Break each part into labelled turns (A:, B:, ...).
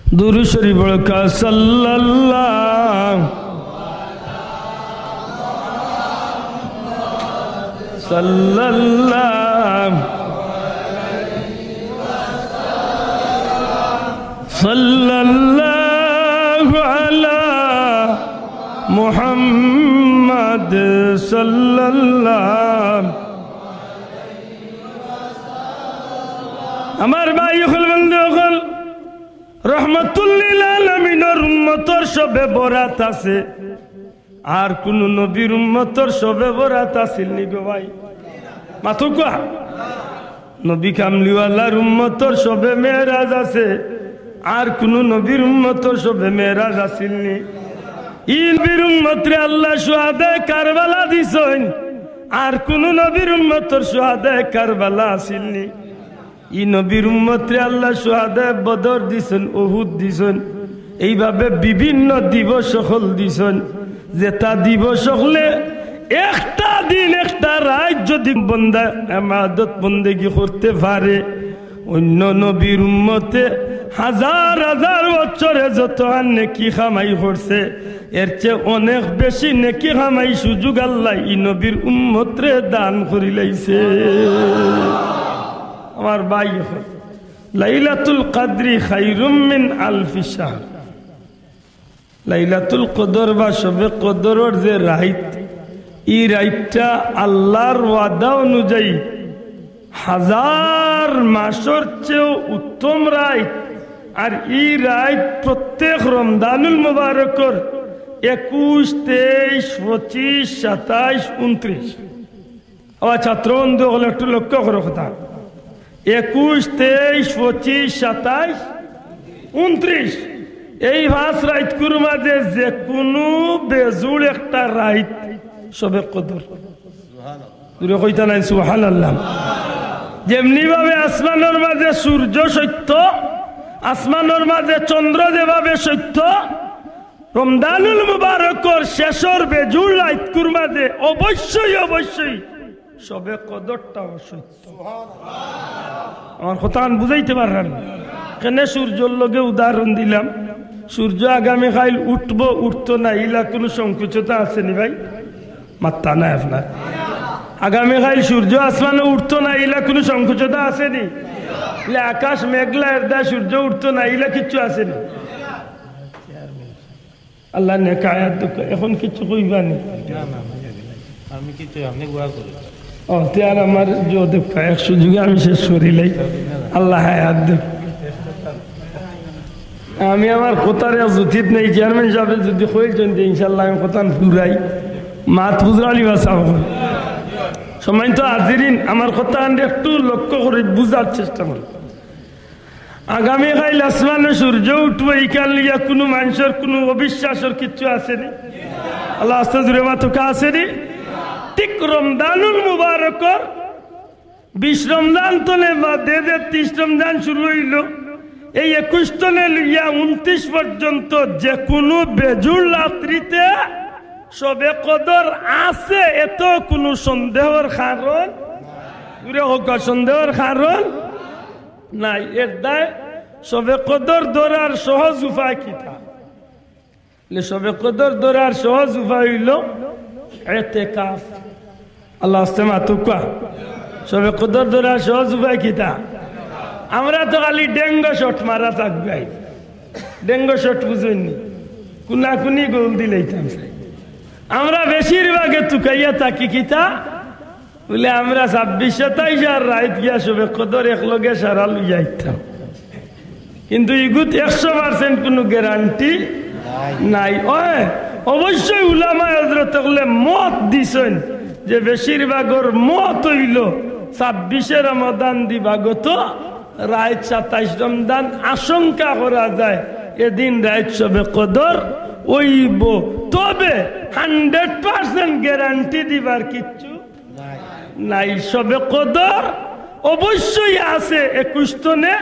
A: दुरूद शरीफ पढ़कर सल्लल्लाहु अला मुहम्मद सल्लल्लाहु আমার ভাই হল বন্ধু হল रहमतुल लिल आलमीनर उम्मतर सबे बरात आछे আর কোন নবীর উম্মতর সবে বরাত আছিল নি গো ভাই মাথু কোয়া নবী কামলিওয়ালার উম্মতর সবে মেরাজ আছে আর কোন নবীর উম্মতর সবে মেরাজ আছিল নি ই নবীর উম্মতরে আল্লাহ শুহাদা কারবালা দিছেন আর কোন নবীর উম্মতর শুহাদা কারবালা আছিল নি ই নবীর উম্মতরে আল্লাহ শুহাদা বদর দিছেন উহুদ দিছেন এইভাবে বিভিন্ন দিবস হল দিছেন যেটা দিবস হলে একটা দিন একটা রাত যদি বান্দা ইবাদত বন্দেগী করতে পারে অন্য নবীর উম্মতে হাজার হাজার বছরে যত নেকি কামাই করছে এর চেয়ে অনেক বেশি নেকি কামাই সুযোগ আল্লাহ ই নবীর উম্মতরে দান করি লাইছে আমার ভাই লাইলাতুল কদরি খায়রুম মিন আলফি শাহর লাইলাতুল কদর বা শবে কদরের যে রাত এই রাতটা আল্লাহর ওয়াদা অনুযায়ী হাজার মাসের চেয়েও উত্তম রাত আর এই রাত প্রত্যেক রমজানুল মুবারকর 21, 23, 25, 27, 29 আবার ছাত্র বন্ধু হলে একটু লক্ষ্য করো কথা 21, 23, 25, 27, 29 এই 5 রাতগুলোর মাঝে যে কোনো বেজুড় একটা রাত শবে কদর সুবহানাল্লাহ কইতা নাই সুবহানাল্লাহ যেমনি ভাবে আসমানের মাঝে সূর্য সত্য আসমানের মাঝে চন্দ্র যেভাবে সত্য রমজানুল মুবারকর শেষর বেজুড় রাতগুলোর মাঝে অবশ্যই অবশ্যই শবে কদরটাও সত্য সুবহানাল্লাহ আমার কথা বুঝাইতে পারলাম কেন সূর্যর লগে উদাহরণ দিলাম সূর্য আগামী কাল উঠবো উঠতো না ইলা কোনো সংকুচতা আছে নি ভাই মাত্তা নাই আপনার আগামী কাল সূর্য আসমানে উঠতো না ইলা কোনো সংকুচতা আছে নি আকাশ মেঘলা এরদা সূর্য উঠতো না ইলা কিচ্ছু আছে নি আল্লাহ নেক আয়াত এখন কিছু কইবা নি
B: আমি কিছু আপনি গোয়া করি
A: ও তে আর আমার যে দেখ এক সুযোগে আমি শেষ করিলাই আল্লাহ আয়াত দেখ আমি আমার কোতারে জুতিত নেই চেয়ারম্যান সাহেব যদি কইছেন যে ইনশাআল্লাহ আমি কোতান পুরাই মাত বুঝরালি ভাষা সময় তো হাজিরিন আমার কথা একটু লক্ষ্য করে বুঝার চেষ্টা করুন আগামী কাল আসমানে সূর্য উঠবো এইখান লিয়া কোনো মানুষের কোনো অবিশ্বাসের কিছু আসেনি আল্লাহ আস্তে জুড়ে মাতুকা আসেনি ঠিক রমজানুল মুবারকর 20 রমজান তো বা 30 রমজান শুরু হইল এই 21 তনে লিয়া 29 পর্যন্ত যে কোনো বেজুর রাত্রিতে শবে কদর আছে এত কোনো সন্দেহের কারণ পুরো হোক সন্দেহের কারণ নাই এর দায় শবে কদর ধরার সহজ উপায় কিতা শবে কদর ধরার সহজ উপায় হইল ইতিকাফ আল্লাহ আস্তেমা তুকা শবে কদর ধরার সহজ উপায় কিতা আমরা তো খালি ডেঙ্গো শট মারা থাকবে ডেঙ্গো শট বুঝইনি কুনাকুনি গোল দিলেইতাম আমরা বেশিরভাগে তুকাইয়া থাকি কিতা বলে আমরা 26-27 আর রাত গিয়া শবে কদর একলগে সারা লইয়া আইতাম কিন্তু ইগুত 100% কোনো গ্যারান্টি নাই অবশ্যই উলামা হযরত হলে মত দিছেন যে বেশিরভাগের মত হইল 26 রমজান দিবাগত রাত 27 রমজান আশঙ্কা করা যায় এদিন রাত শবে কদর ওইব তবে 100% গ্যারান্টি দিবার কিচ্ছু নাই শবে কদর অবশ্যই আছে 21 তনে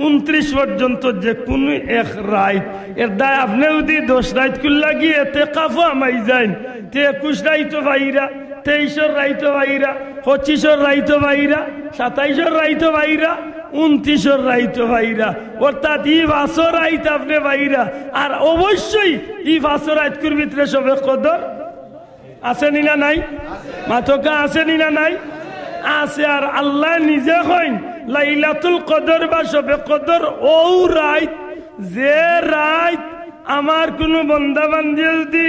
A: 29 পর্যন্ত যে কোনো এক রাত এর দায় আপনি যদি 10 রাত কুল লাগিয়ে ইতিকাফ আমাই যান তে 21 রাত বাইরা 23 রাত বাইরা 25 রাত বাইরা 27 রাত বাইরা 29 রাইত ভাইরা, অর্থাৎ ই ভাষর রাইত আপনি ভাইরা। আর অবশ্যই ই ভাষর রাইতকুর ভিতরে সবে কদর আসেনি না নাই? মাতকা আসেনি না নাই? আছে। আর আল্লাহ নিজে কইন লাইলাতুল কদর বা সবে কদর ও রাইত, যে রাইত আমার কোনো বান্দা বান্দি যদি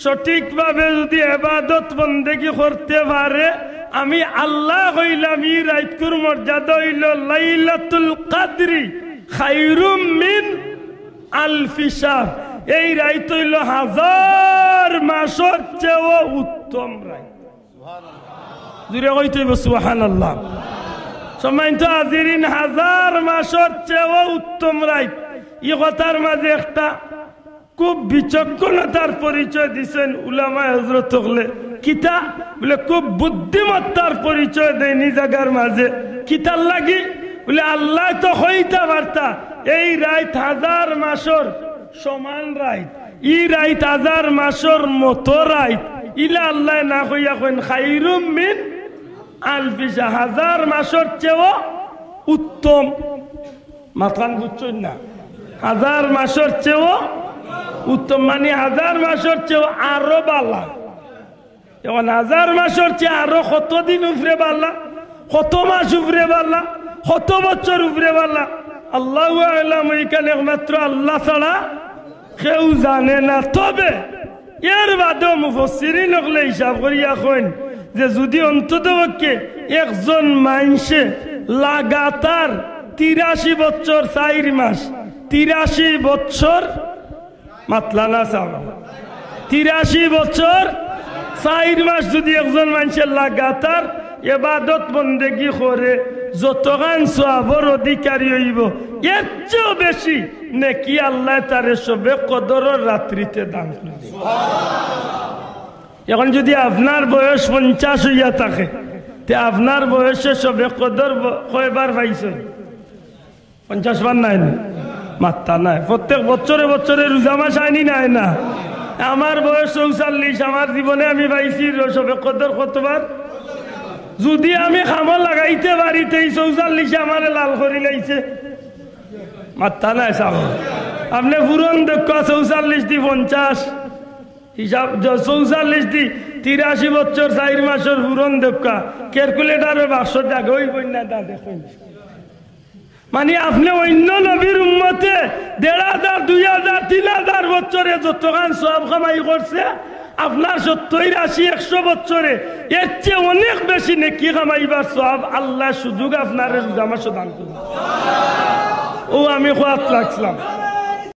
A: সঠিকভাবে যদি ইবাদত বন্দেগী করতে পারে, আমি আল্লাহ হইলাম ই রাইতকুর মর্যাদা হইল লাইলাতুল কদরি খায়রুম মিন আলফি শাহর। এই রাইত হইল 1000 মাসের চেয়েও উত্তম রাইত। জুড়ে কইতে সুবহানাল্লাহ। সম্মানিত হাজিরিন, 1000 মাসের চেয়েও উত্তম রাইত। এই কথার মাঝে একটা খুব বিচক্ষণতার পরিচয় দিচ্ছেন উলামায়ে হযরত হলে। কিতা বলে খুব বুদ্ধিমত্তার পরিচয় দেয়নি জায়গার মাঝে। কিতার লাগি বলে আল্লাহ তো হইতা বার্তা এই রাইত 1000 মাসের সমান রাইত, ই রাইত 1000 মাসের মতো রাইত। ইলা আল্লাহ না কইয়া কইন খায়রুম মিন আলফি শাহর, 1000 মাসের চেয়েও উত্তম। মাথান বুঝছেন না? 1000 মাসের চেয়েও উত্তম মানে 1000 মাসের চেয়েও আরো বালা। এখন 1000 মাসের চেয়ে আরো কতদিন উপরে বালা, কত মাস উপরে বালা, কত বছর উপরে বালা, আল্লাহু আ'লাম। এখানে একমাত্র আল্লাহ ছাড়া কেউ জানে না। তবে এর বাদেও মুফাসসিরিন হলে হিসাব করিয়া কইন যে যদি অন্ততপক্ষে একজন মানুষে লাগাতার 83 বছর 4 মাস, 83 বছর মাতলানা চাও, 83 বছর 4 মাস যদি একজন মানুষের লাগাতার ইবাদত বন্দেগী করে, যতখান সওয়াবের অধিকারী হইব, এর চেয়েও বেশি নেকি আল্লাহ তারে সবে কদরের রাত্রিতে দান করবে। এখন যদি আপনার বয়স 50 হইয়া থাকে, তে আপনার বয়সে সবে কদর কয়বার পাইছেন? 50 বার নাই? মাত্তা নাই। প্রত্যেক বছরে বছরে রোজা মাস আইনি নাই না? আমার বয়স 44, আমার জীবনে আমি পাইছি সবে কদর কতবার? যদি আমি খামল লাগাইতে পারি, 44 আমার লাল করি লাইছে। মাত্তা নাই সাহ। আপনি পুরন দক্ষ 44 দি 50 হিসাব, 44 দি 83 বছর 4 মাসের পুরন দক্ষ ক্যালকুলেটারে 500 টাকা হইব না? তা দেখুন, মানে আপনি অন্য নবীর উম্মতে 1500, 2000, 3000 বছরে যতখান সওয়াব কামাই করছে, আপনার 70, 80, 100 বছরে এর চেয়ে অনেক বেশি নেকি কামাইবার সওয়াব আল্লাহ সুযোগ আপনার রোজা মাসে দান করবে। ও আমি খোয়াত লাগছিলাম।